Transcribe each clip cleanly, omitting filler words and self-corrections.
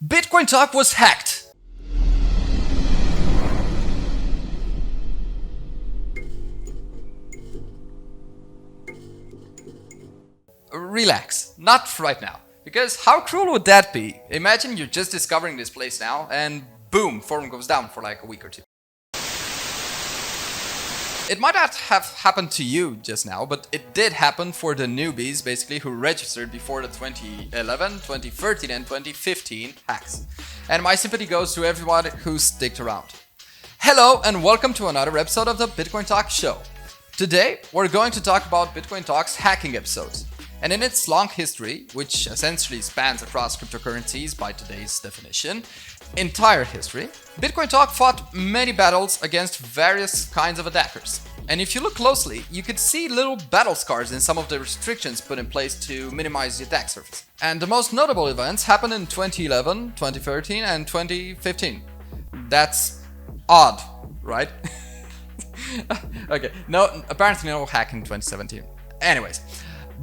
Bitcoin Talk was hacked. Relax, not right now. Because how cruel would that be? Imagine you're just discovering this place now and boom, forum goes down for like a week or two. It might not have happened to you just now, but it did happen for the newbies, basically, who registered before the 2011, 2013 and 2015 hacks. And my sympathy goes to everyone who sticked around. Hello and welcome to another episode of the Bitcoin Talk Show. Today, we're going to talk about Bitcoin Talk's hacking episodes. And in its long history, which essentially spans across cryptocurrencies by today's definition, entire history, Bitcoin Talk fought many battles against various kinds of attackers. And if you look closely, you could see little battle scars in some of the restrictions put in place to minimize the attack surface. And the most notable events happened in 2011, 2013 and 2015. That's odd, right? Okay, no, apparently no hack in 2017. Anyways.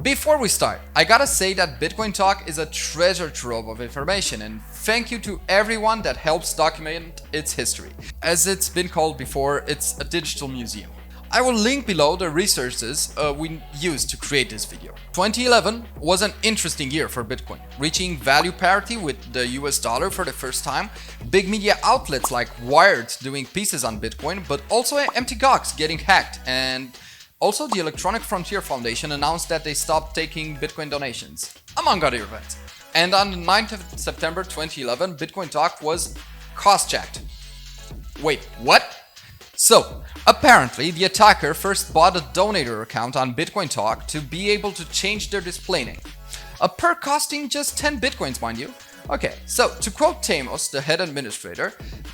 Before we start, I gotta say that Bitcoin Talk is a treasure trove of information, and thank you to everyone that helps document its history. As it's been called before, it's a digital museum. I will link below the resources we used to create this video. 2011 was an interesting year for Bitcoin, reaching value parity with the US dollar for the first time, big media outlets like Wired doing pieces on Bitcoin, but also empty Gox getting hacked, and also, the Electronic Frontier Foundation announced that they stopped taking Bitcoin donations, among other events. And on the 9th of September 2011, Bitcoin Talk was Cosjacked. Wait, what? So, apparently, the attacker first bought a donator account on Bitcoin Talk to be able to change their display name. A perk costing just 10 Bitcoins, mind you. Okay, so to quote theymos, the head administrator,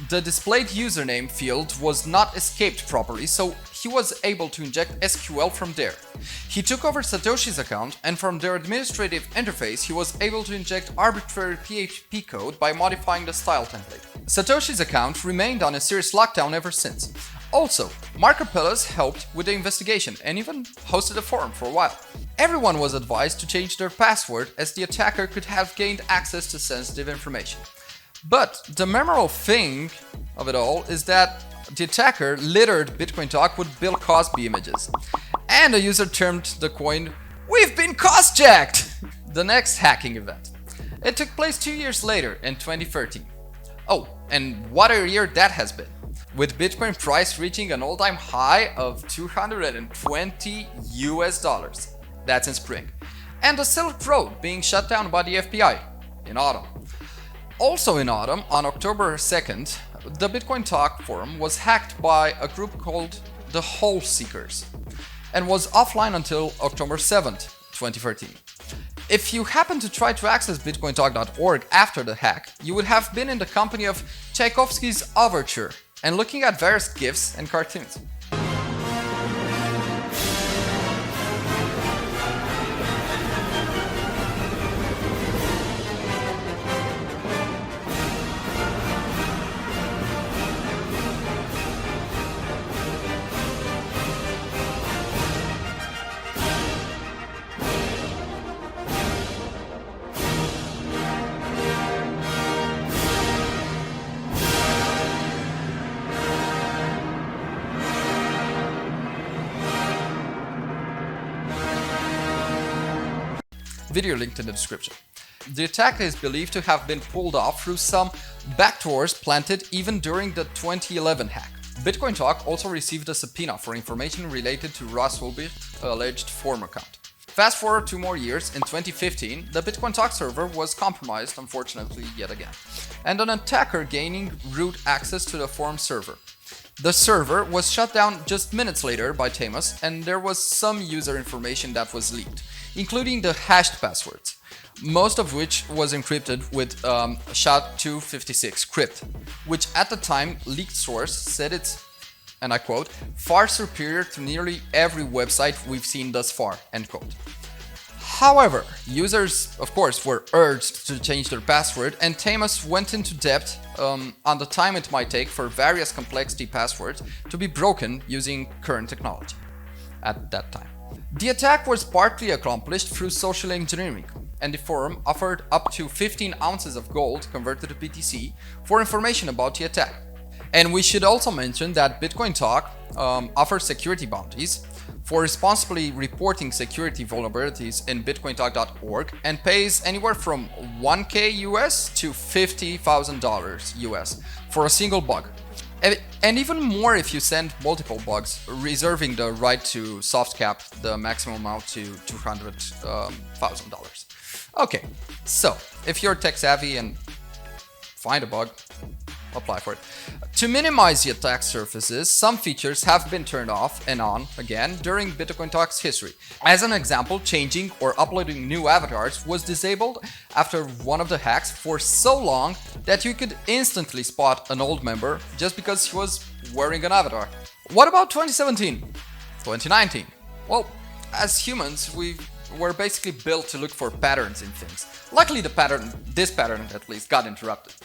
the displayed username field was not escaped properly, so he was able to inject SQL from there. He took over Satoshi's account, and from their administrative interface, he was able to inject arbitrary PHP code by modifying the style template. Satoshi's account remained on a serious lockdown ever since. Also, Mark Appellas helped with the investigation and even hosted a forum for a while. Everyone was advised to change their password as the attacker could have gained access to sensitive information. But the memorable thing of it all is that the attacker littered Bitcoin Talk with Bill Cosby images. And a user termed the coin, "We've been Cosjacked!" the next hacking event. It took place 2 years later in 2013. Oh, and what a year that has been, with Bitcoin price reaching an all-time high of 220 US dollars. That's in spring. And the Silk Road being shut down by the FBI in autumn. Also in autumn, on October 2nd, the Bitcoin Talk forum was hacked by a group called the Hole Seekers and was offline until October 7th, 2013. If you happen to try to access bitcointalk.org after the hack, you would have been in the company of Tchaikovsky's Overture and looking at various GIFs and cartoons. Video linked in the description. The attack is believed to have been pulled off through some backdoors planted even during the 2011 hack. Bitcoin Talk also received a subpoena for information related to Ross Ulbricht's alleged forum account. Fast forward 2 more years, in 2015, the Bitcoin Talk server was compromised, unfortunately yet again, and an attacker gaining root access to the forum server. The server was shut down just minutes later by theymos, and there was some user information that was leaked, including the hashed passwords, most of which was encrypted with SHA-256 crypt, which at the time leaked source said it's, and I quote, "far superior to nearly every website we've seen thus far," end quote. However, users, of course, were urged to change their password, and theymos went into depth on the time it might take for various complexity passwords to be broken using current technology at that time. The attack was partly accomplished through social engineering. and the forum offered up to 15 ounces of gold converted to BTC for information about the attack. And we should also mention that Bitcoin Talk offers security bounties for responsibly reporting security vulnerabilities in BitcoinTalk.org and pays anywhere from $1,000 US to $50,000 US for a single bug. And even more if you send multiple bugs, reserving the right to soft cap the maximum amount to $200,000. Okay, so if you're tech savvy and find a bug, apply for it. To minimize the attack surfaces, some features have been turned off and on again during Bitcoin Talk's history. As an example, changing or uploading new avatars was disabled after one of the hacks for so long that you could instantly spot an old member just because he was wearing an avatar. What about 2017? 2019? Well, as humans, we were basically built to look for patterns in things. Luckily, this pattern at least, got interrupted.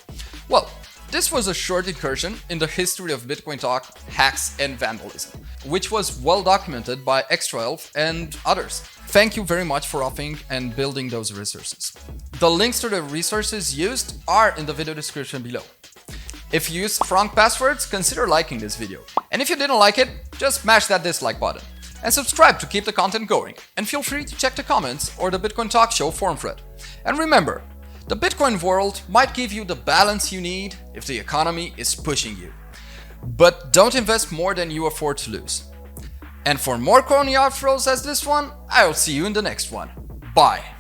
Well, this was a short incursion in the history of Bitcoin Talk, hacks and vandalism, which was well documented by xtraelv and others. Thank you very much for offering and building those resources. The links to the resources used are in the video description below. If you used strong passwords, consider liking this video. And if you didn't like it, just smash that dislike button. And subscribe to keep the content going. And feel free to check the comments or the Bitcoin Talkshow forum thread. And remember, the Bitcoin world might give you the balance you need if the economy is pushing you. But don't invest more than you afford to lose. And for more corny outros as this one, I'll see you in the next one. Bye.